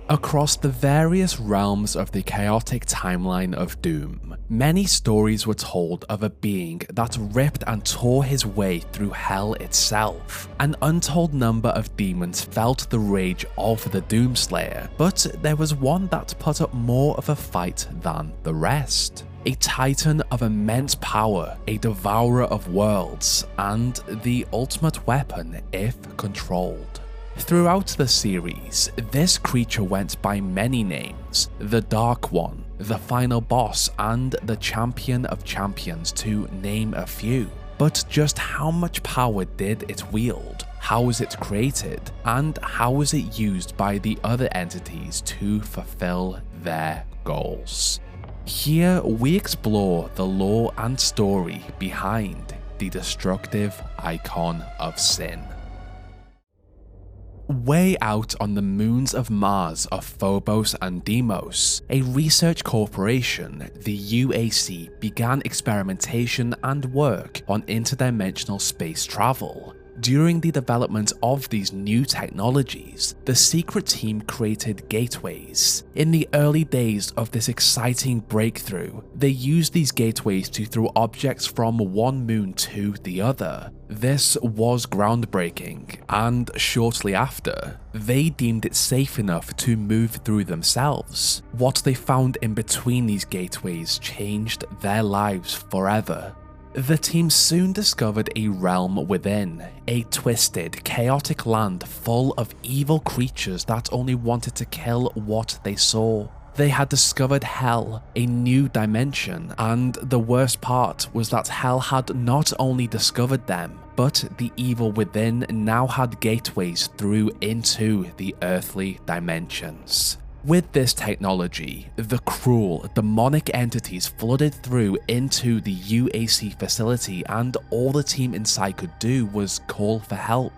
Across the various realms of the chaotic timeline of Doom, many stories were told of a being that ripped and tore his way through hell itself. An untold number of demons felt the rage of the Doomslayer, but there was one that put up more of a fight than the rest. A titan of immense power, a devourer of worlds, and the ultimate weapon if controlled. Throughout the series, this creature went by many names: the Dark One, the Final Boss, and the Champion of Champions, to name a few. But just how much power did it wield? How was it created? And how was it used by the other entities to fulfill their goals? Here we explore the lore and story behind the destructive icon of sin. Way out on the moons of Mars of Phobos and Deimos, a research corporation, the UAC, began experimentation and work on interdimensional space travel. During the development of these new technologies, the secret team created gateways. In the early days of this exciting breakthrough, they used these gateways to throw objects from one moon to the other. This was groundbreaking, and shortly after, they deemed it safe enough to move through themselves. What they found in between these gateways changed their lives forever. The team soon discovered a realm within, a twisted, chaotic land full of evil creatures that only wanted to kill what they saw. They had discovered Hell, a new dimension, and the worst part was that Hell had not only discovered them, but the evil within now had gateways through into the earthly dimensions. With this technology, the cruel, demonic entities flooded through into the UAC facility, and all the team inside could do was call for help.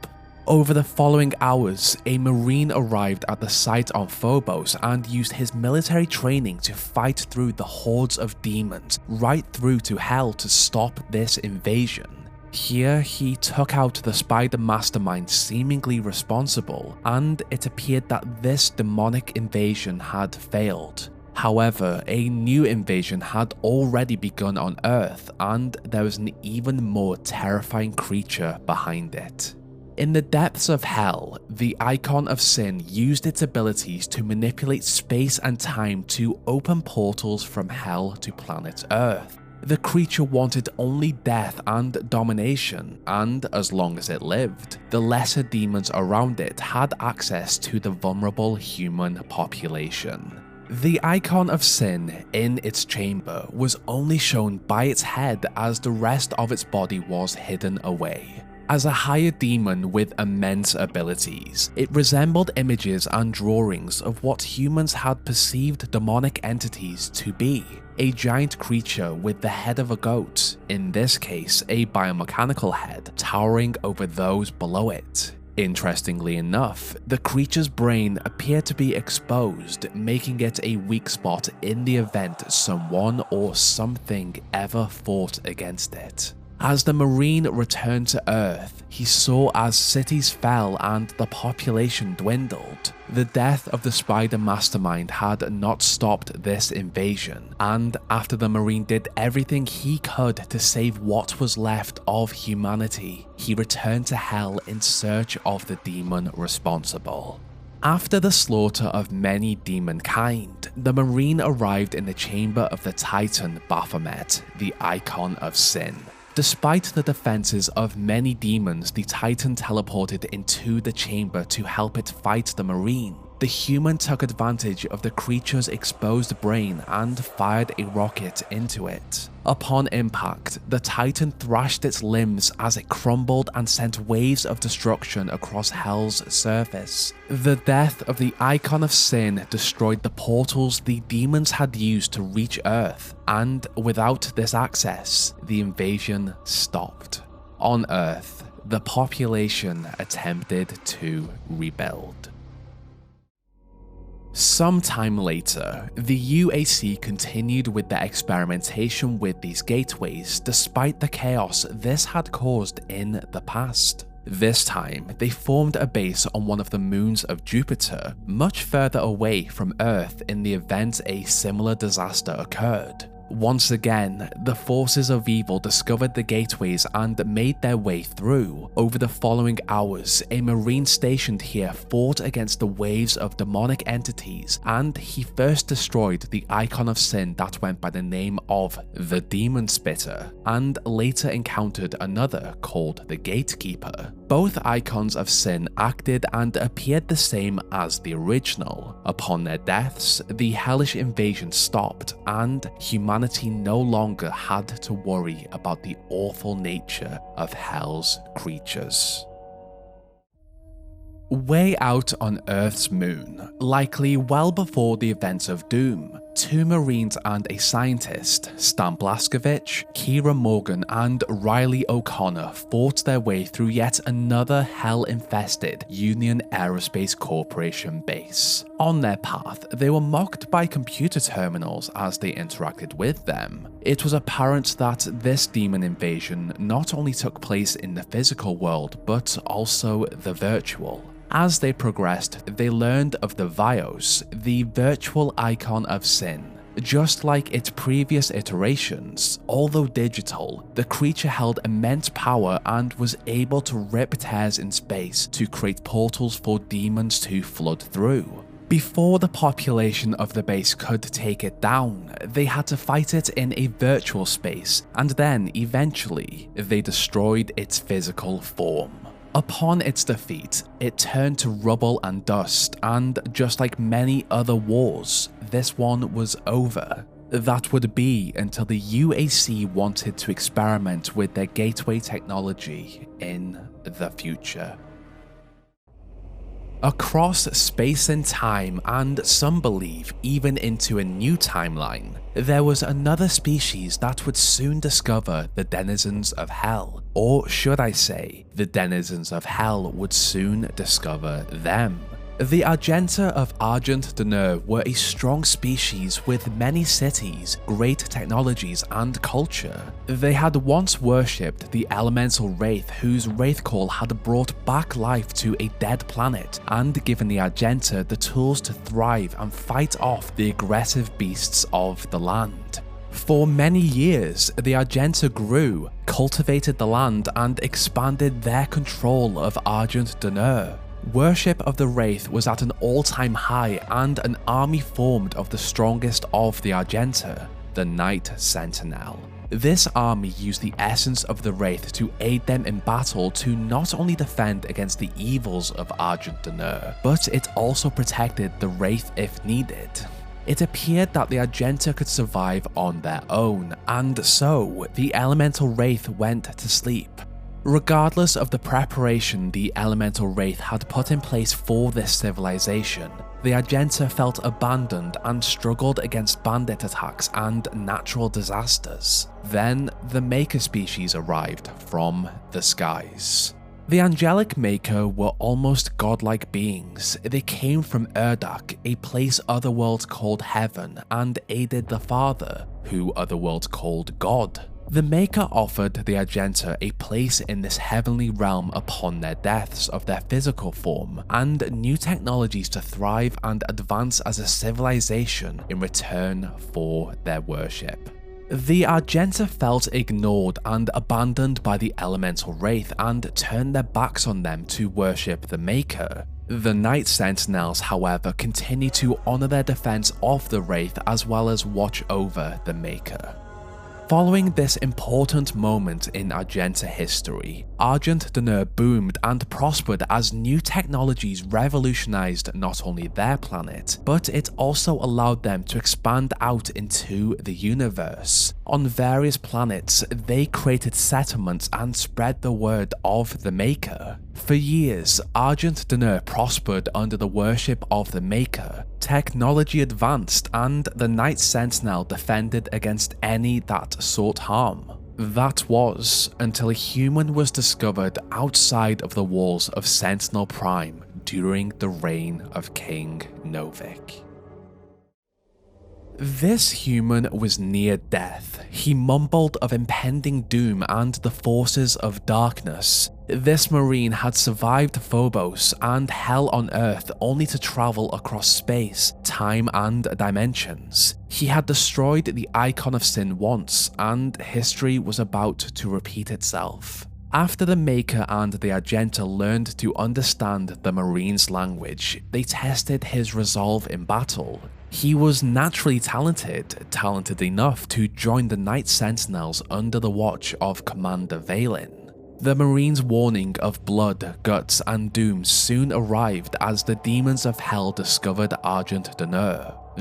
Over the following hours, a Marine arrived at the site on Phobos and used his military training to fight through the hordes of demons right through to Hell to stop this invasion. Here, he took out the spider mastermind seemingly responsible, and it appeared that this demonic invasion had failed. However, a new invasion had already begun on Earth, and there was an even more terrifying creature behind it. In the depths of Hell, the Icon of Sin used its abilities to manipulate space and time to open portals from Hell to planet Earth. The creature wanted only death and domination, and as long as it lived, the lesser demons around it had access to the vulnerable human population. The Icon of Sin in its chamber was only shown by its head, as the rest of its body was hidden away. As a higher demon with immense abilities, it resembled images and drawings of what humans had perceived demonic entities to be. A giant creature with the head of a goat, in this case a biomechanical head, towering over those below it. Interestingly enough, the creature's brain appeared to be exposed, making it a weak spot in the event someone or something ever fought against it. As the Marine returned to Earth, he saw as cities fell and the population dwindled. The death of the Spider Mastermind had not stopped this invasion, and after the Marine did everything he could to save what was left of humanity, he returned to Hell in search of the demon responsible. After the slaughter of many demonkind, the Marine arrived in the chamber of the Titan Baphomet, the Icon of Sin. Despite the defenses of many demons, the Titan teleported into the chamber to help it fight the Marine. The human took advantage of the creature's exposed brain and fired a rocket into it. Upon impact, the Titan thrashed its limbs as it crumbled and sent waves of destruction across Hell's surface. The death of the Icon of Sin destroyed the portals the demons had used to reach Earth, and without this access, the invasion stopped. On Earth, the population attempted to rebuild. Sometime later, the UAC continued with their experimentation with these gateways despite the chaos this had caused in the past. This time, they formed a base on one of the moons of Jupiter, much further away from Earth in the event a similar disaster occurred. Once again, the forces of evil discovered the gateways and made their way through. Over the following hours, a marine stationed here fought against the waves of demonic entities, and he first destroyed the icon of sin that went by the name of the Demon Spitter, and later encountered another called the Gatekeeper. Both icons of sin acted and appeared the same as the original. Upon their deaths, the hellish invasion stopped, and humanity no longer had to worry about the awful nature of Hell's creatures. Way out on Earth's moon, likely well before the events of Doom, 2 Marines and a scientist, Stan Blaskovich, Kira Morgan, and Riley O'Connor fought their way through yet another hell-infested Union Aerospace Corporation base. On their path, they were mocked by computer terminals as they interacted with them. It was apparent that this demon invasion not only took place in the physical world, but also the virtual. As they progressed, they learned of the Vios, the virtual icon of sin. Just like its previous iterations, although digital, the creature held immense power and was able to rip tears in space to create portals for demons to flood through. Before the population of the base could take it down, they had to fight it in a virtual space, and then eventually, they destroyed its physical form. Upon its defeat, it turned to rubble and dust, and just like many other wars, this one was over. That would be until the UAC wanted to experiment with their gateway technology in the future. Across space and time, and some believe even into a new timeline, there was another species that would soon discover the denizens of hell. Or should I say, the denizens of hell would soon discover them. The Argenta of Argent were a strong species with many cities, great technologies, and culture. They had once worshipped the elemental wraith whose wraith call had brought back life to a dead planet and given the Argenta the tools to thrive and fight off the aggressive beasts of the land. For many years, the Argenta grew, cultivated the land, and expanded their control of Argent. Worship of the Wraith was at an all-time high, and an army formed of the strongest of the Argenta, the Knight Sentinel. This army used the essence of the Wraith to aid them in battle to not only defend against the evils of Argent, but it also protected the Wraith if needed. It appeared that the Argenta could survive on their own, and so the Elemental Wraith went to sleep. Regardless of the preparation the Elemental Wraith had put in place for this civilization, the Argenta felt abandoned and struggled against bandit attacks and natural disasters. Then, the Maker species arrived from the skies. The angelic Maker were almost godlike beings. They came from Urdak, a place otherworlds called Heaven, and aided the Father, who otherworlds called God. The Maker offered the Argenta a place in this heavenly realm upon their deaths of their physical form, and new technologies to thrive and advance as a civilization in return for their worship. The Argenta felt ignored and abandoned by the Elemental Wraith and turned their backs on them to worship the Maker. The Knight Sentinels, however, continue to honor their defense of the Wraith as well as watch over the Maker. Following this important moment in Argenta history, Argent boomed and prospered as new technologies revolutionized not only their planet, but it also allowed them to expand out into the universe. On various planets, they created settlements and spread the word of the Maker. For years, Argent prospered under the worship of the Maker. Technology advanced, and the Knight Sentinel defended against any that sought harm. That was until a human was discovered outside of the walls of Sentinel Prime during the reign of King Novik. This human was near death. He mumbled of impending doom and the forces of darkness. This marine had survived Phobos and hell on Earth only to travel across space, time and dimensions. He had destroyed the icon of sin once, and history was about to repeat itself. After the Maker and the Argenta learned to understand the marine's language, they tested his resolve in battle. He was naturally talented enough to join the Night Sentinels under the watch of Commander Valen. The Marine's warning of blood, guts, and doom soon arrived as the demons of hell discovered Argent.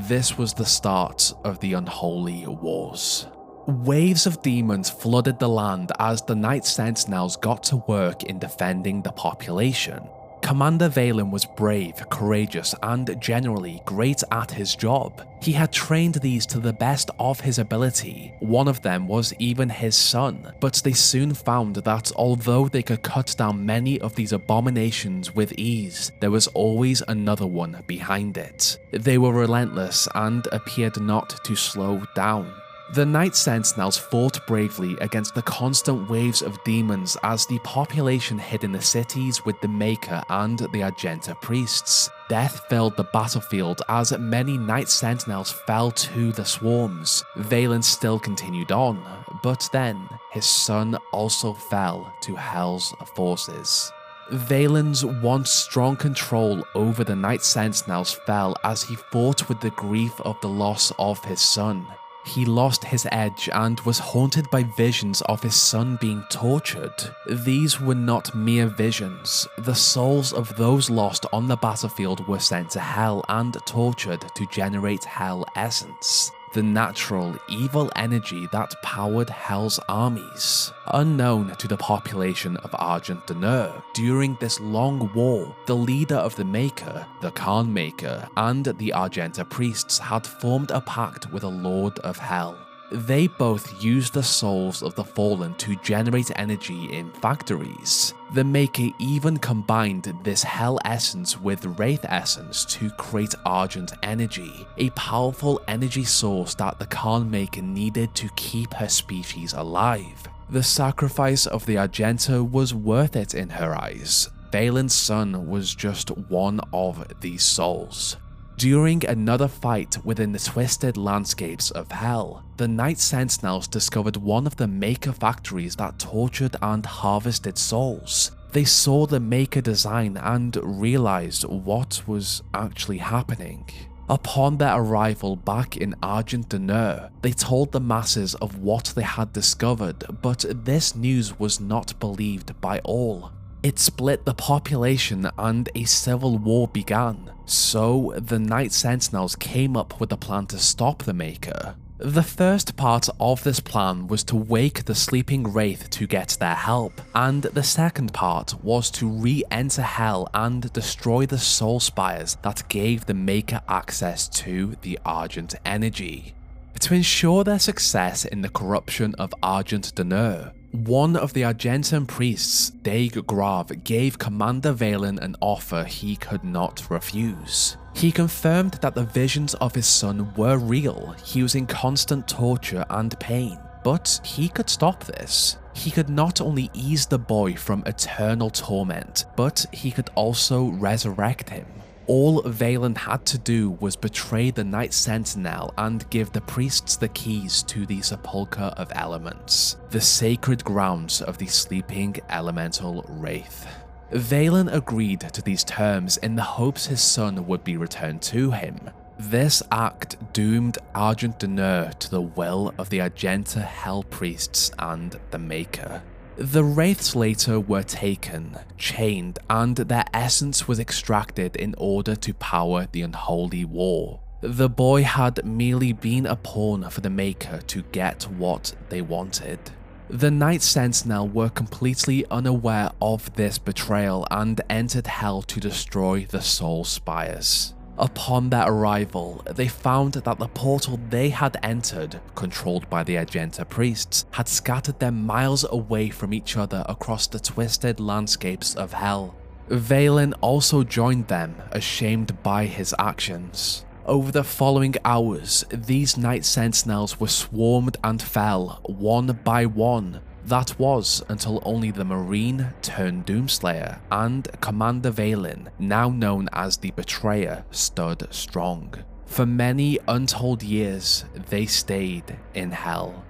This was the start of the Unholy Wars. Waves of demons flooded the land as the Night Sentinels got to work in defending the population. Commander Valen was brave, courageous, and generally great at his job. He had trained these to the best of his ability. One of them was even his son, but they soon found that although they could cut down many of these abominations with ease, there was always another one behind it. They were relentless and appeared not to slow down. The Night Sentinels fought bravely against the constant waves of demons as the population hid in the cities with the Maker and the Argenta priests. Death filled the battlefield as many Night Sentinels fell to the swarms. Valen still continued on, but then his son also fell to Hell's forces. Valen's once strong control over the Night Sentinels fell as he fought with the grief of the loss of his son. He lost his edge and was haunted by visions of his son being tortured. These were not mere visions. The souls of those lost on the battlefield were sent to hell and tortured to generate hell essence, the natural, evil energy that powered Hell's armies. Unknown to the population of Argent, during this long war, the leader of the Maker, the Khan Maker, and the Argenta priests had formed a pact with a Lord of Hell. They both used the souls of the fallen to generate energy in factories. The Maker even combined this Hell essence with Wraith essence to create Argent energy, a powerful energy source that the Khan Maker needed to keep her species alive. The sacrifice of the Argenta was worth it in her eyes. Valen's son was just one of these souls. During another fight within the twisted landscapes of Hell, the Night Sentinels discovered one of the Maker factories that tortured and harvested souls. They saw the Maker design and realized what was actually happening. Upon their arrival back in Argent, they told the masses of what they had discovered, but this news was not believed by all. It split the population and a civil war began, so the Night Sentinels came up with a plan to stop the Maker. The first part of this plan was to wake the sleeping Wraith to get their help, and the second part was to re-enter Hell and destroy the soul spires that gave the Maker access to the Argent energy. To ensure their success in the corruption of Argent, one of the Argentan priests, Daig Grav, gave Commander Valen an offer he could not refuse. He confirmed that the visions of his son were real. He was in constant torture and pain, but he could stop this. He could not only ease the boy from eternal torment, but he could also resurrect him. All Valen had to do was betray the Night Sentinel and give the priests the keys to the Sepulchre of Elements, the sacred grounds of the sleeping elemental Wraith. Valen agreed to these terms in the hopes his son would be returned to him. This act doomed Argent to the will of the Argenta Hell priests and the Maker. The Wraiths later were taken, chained, and their essence was extracted in order to power the Unholy War. The boy had merely been a pawn for the Maker to get what they wanted. The Night Sentinel were completely unaware of this betrayal and entered Hell to destroy the Soul Spires. Upon their arrival, they found that the portal they had entered, controlled by the Argenta priests, had scattered them miles away from each other across the twisted landscapes of Hell. Valen also joined them, ashamed by his actions. Over the following hours, these Night Sentinels were swarmed and fell one by one. That was until only the Marine turned Doomslayer and Commander Valen, now known as the Betrayer, stood strong. For many untold years, they stayed in Hell.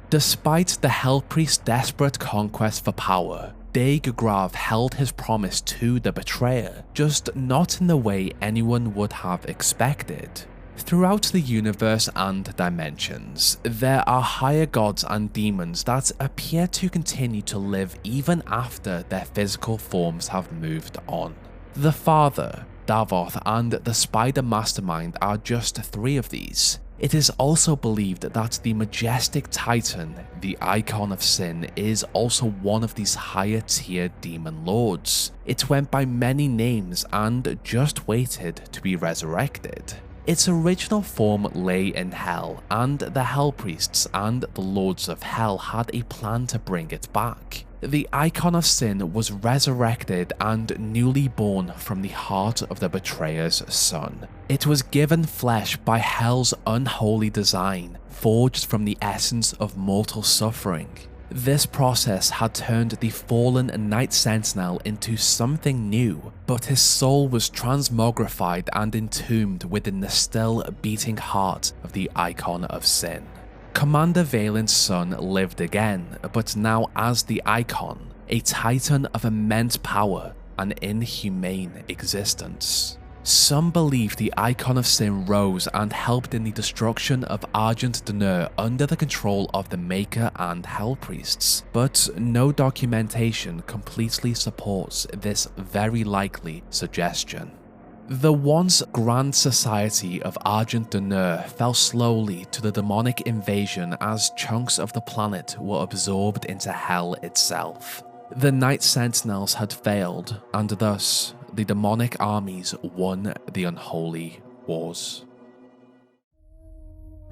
Despite the Hell Priest's desperate conquest for power, Grav held his promise to the Betrayer, just not in the way anyone would have expected. Throughout the universe and dimensions, there are higher gods and demons that appear to continue to live even after their physical forms have moved on. The Father, Davoth, and the Spider Mastermind are just 3 of these. It is also believed that the majestic Titan, the Icon of Sin, is also one of these higher tier demon lords. It went by many names and just waited to be resurrected. Its original form lay in Hell, and the Hell Priests and the Lords of Hell had a plan to bring it back. The Icon of Sin was resurrected and newly born from the heart of the Betrayer's son. It was given flesh by Hell's unholy design, forged from the essence of mortal suffering. This process had turned the fallen Night Sentinel into something new, but his soul was transmogrified and entombed within the still beating heart of the Icon of Sin. Commander Valen's son lived again, but now as the Icon, a titan of immense power and inhumane existence. Some believe the Icon of Sin rose and helped in the destruction of Argent under the control of the Maker and Hell Priests, but no documentation completely supports this very likely suggestion. The once grand society of Argent fell slowly to the demonic invasion as chunks of the planet were absorbed into Hell itself. The Night Sentinels had failed, and thus the demonic armies won the Unholy Wars.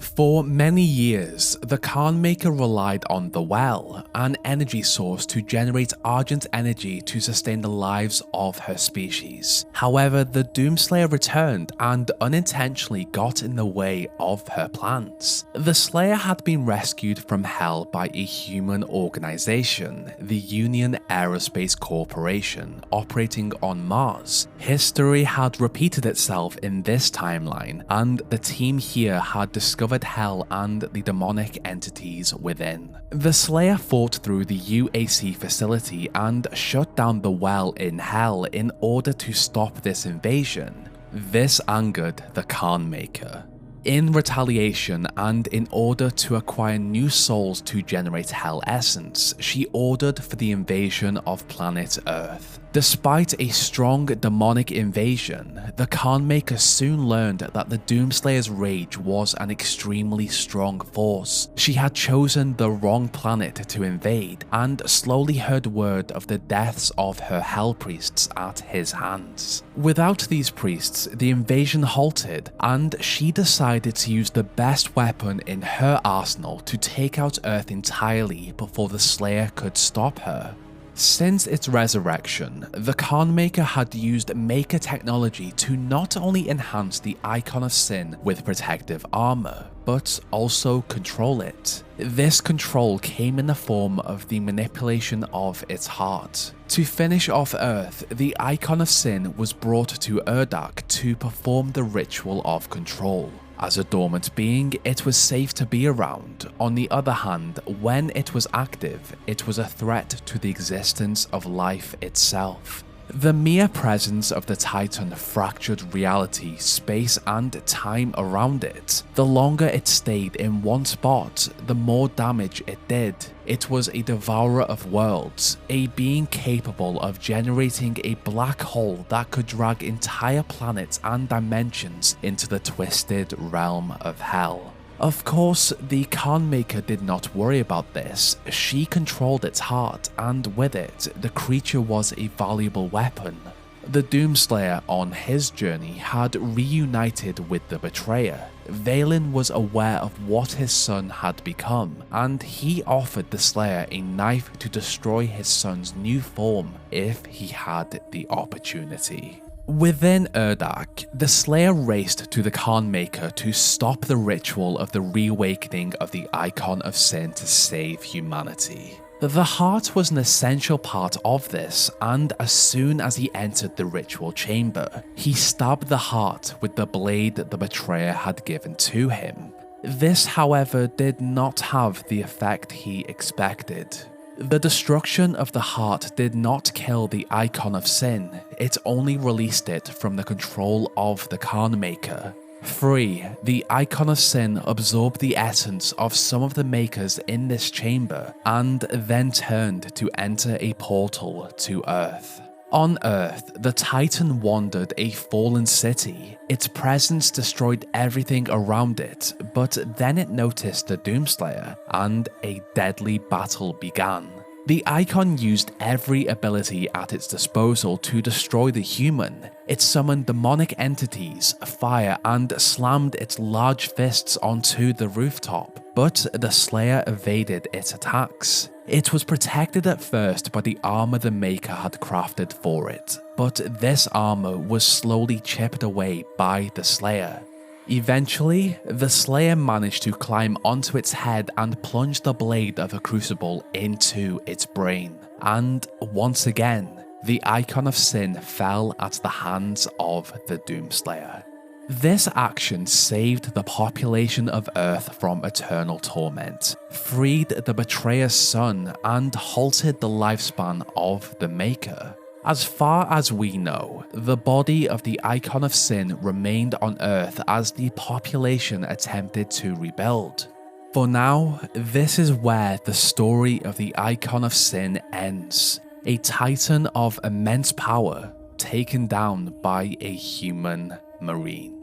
For many years, the Khanmaker relied on the Well, an energy source to generate Argent energy to sustain the lives of her species. However, the Doomslayer returned and unintentionally got in the way of her plans. The Slayer had been rescued from Hell by a human organization, the Union Aerospace Corporation, operating on Mars. History had repeated itself in this timeline, and the team here had discovered Hell and the demonic entities within. The Slayer fought through the UAC facility and shut down the Well in Hell in order to stop this invasion. This angered the Khanmaker. In retaliation, and in order to acquire new souls to generate Hell Essence, she ordered for the invasion of planet Earth. Despite a strong demonic invasion, the Khanmaker soon learned that the Doomslayer's rage was an extremely strong force. She had chosen the wrong planet to invade, and slowly heard word of the deaths of her Hell Priests at his hands. Without these priests, the invasion halted, and she decided to use the best weapon in her arsenal to take out Earth entirely before the Slayer could stop her. Since its resurrection, the Khanmaker had used Maker technology to not only enhance the Icon of Sin with protective armor, but also control it. This control came in the form of the manipulation of its heart. To finish off Earth, the Icon of Sin was brought to Urdak to perform the ritual of control. As a dormant being, it was safe to be around. On the other hand, when it was active, it was a threat to the existence of life itself. The mere presence of the Titan fractured reality, space, and time around it. The longer it stayed in one spot, the more damage it did. It was a devourer of worlds, a being capable of generating a black hole that could drag entire planets and dimensions into the twisted realm of Hell. Of course, the Khanmaker did not worry about this. She controlled its heart, and with it, the creature was a valuable weapon. The Doomslayer, on his journey, had reunited with the Betrayer. Valen was aware of what his son had become, and he offered the Slayer a knife to destroy his son's new form if he had the opportunity. Within Urdak, the Slayer raced to the Khan Maker to stop the ritual of the reawakening of the Icon of Sin to save humanity. The heart was an essential part of this, and as soon as he entered the ritual chamber, he stabbed the heart with the blade the betrayer had given to him. This, however, did not have the effect he expected. The destruction of the heart did not kill the Icon of Sin, it only released it from the control of the Khan Maker. Free, the Icon of Sin absorbed the essence of some of the Makers in this chamber and then turned to enter a portal to Earth. On Earth, the Titan wandered a fallen city. Its presence destroyed everything around it, but then it noticed the Doomslayer, and a deadly battle began. The Icon used every ability at its disposal to destroy the human. It summoned demonic entities, fire, and slammed its large fists onto the rooftop, but the Slayer evaded its attacks. It was protected at first by the armor the Maker had crafted for it, but this armor was slowly chipped away by the Slayer. Eventually, the Slayer managed to climb onto its head and plunge the blade of a crucible into its brain. And once again, the Icon of Sin fell at the hands of the Doomslayer. This action saved the population of Earth from eternal torment, freed the betrayer's son, and halted the lifespan of the Maker. As far as we know, the body of the Icon of Sin remained on Earth as the population attempted to rebuild. For now, this is where the story of the Icon of Sin ends. A titan of immense power taken down by a human marine.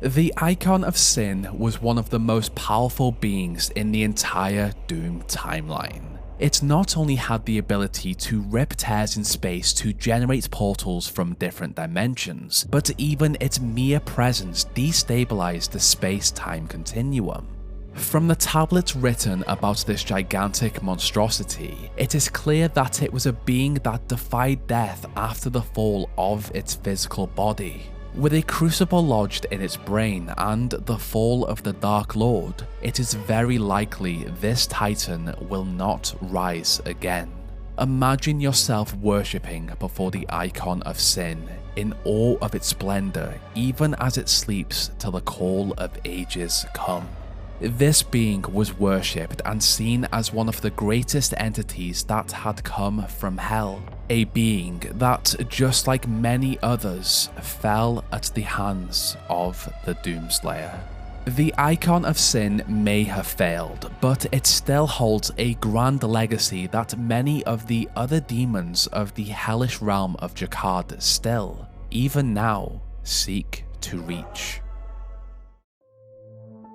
The Icon of Sin was one of the most powerful beings in the entire Doom timeline. It not only had the ability to rip tears in space to generate portals from different dimensions, but even its mere presence destabilized the space-time continuum. From the tablets written about this gigantic monstrosity, it is clear that it was a being that defied death after the fall of its physical body. With a crucible lodged in its brain and the fall of the Dark Lord, it is very likely this titan will not rise again. Imagine yourself worshipping before the Icon of Sin, in awe of its splendor, even as it sleeps till the call of ages come. This being was worshipped and seen as one of the greatest entities that had come from hell, a being that, just like many others, fell at the hands of the Doomslayer. The Icon of Sin may have failed, but it still holds a grand legacy that many of the other demons of the hellish realm of Jakad still, even now, seek to reach.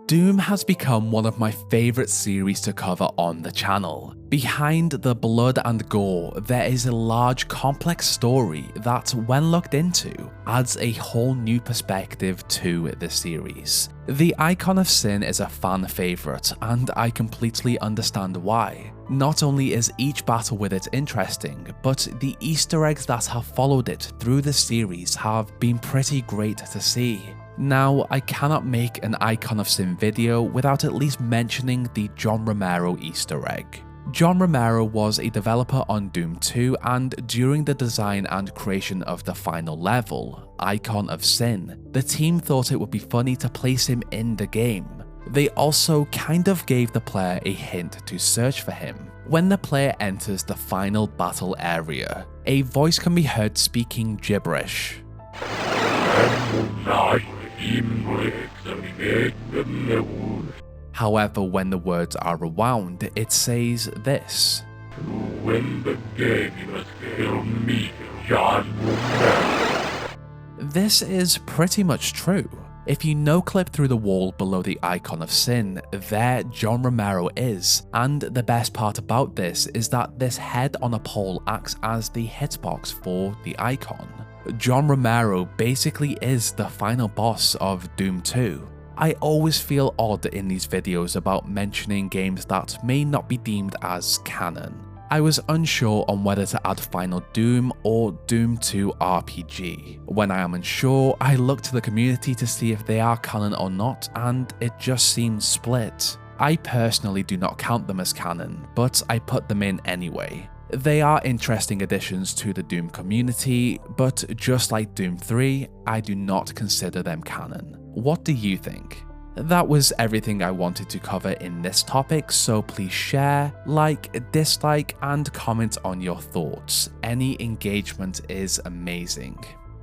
Doom has become one of my favourite series to cover on the channel. Behind the blood and gore, there is a large complex story that, when looked into, adds a whole new perspective to the series. The Icon of Sin is a fan favourite, and I completely understand why. Not only is each battle with it interesting, but the Easter eggs that have followed it through the series have been pretty great to see. Now, I cannot make an Icon of Sin video without at least mentioning the John Romero Easter egg. John Romero was a developer on Doom 2, and during the design and creation of the final level, Icon of Sin, the team thought it would be funny to place him in the game. They also kind of gave the player a hint to search for him. When the player enters the final battle area, a voice can be heard speaking gibberish. However, when the words are rewound, it says this. This is pretty much true. If you no-clip through the wall below the Icon of Sin, there John Romero is, and the best part about this is that this head on a pole acts as the hitbox for the icon. John Romero basically is the final boss of Doom 2. I always feel odd in these videos about mentioning games that may not be deemed as canon. I was unsure on whether to add Final Doom or Doom 2 RPG. When I am unsure, I look to the community to see if they are canon or not, and it just seems split. I personally do not count them as canon, but I put them in anyway. They are interesting additions to the Doom community, but just like Doom 3, I do not consider them canon. What do you think? That was everything I wanted to cover in this topic, so please share, like, dislike, and comment on your thoughts. Any engagement is amazing.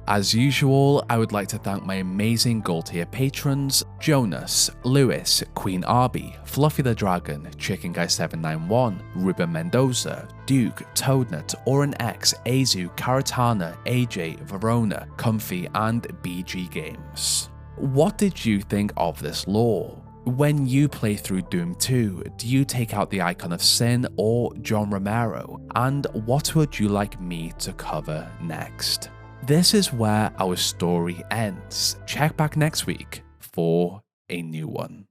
As usual, I would like to thank my amazing gold tier patrons: Jonas, Lewis, Queen Arby, Fluffy the Dragon, Chicken Guy 791, Ruben Mendoza, Duke, Toadnut, Oren X, Azu, Karatana, AJ, Verona, Comfy, and BG Games. What did you think of this lore? When you play through Doom 2, do you take out the Icon of Sin or John Romero? And what would you like me to cover next? This is where our story ends. Check back next week for a new one.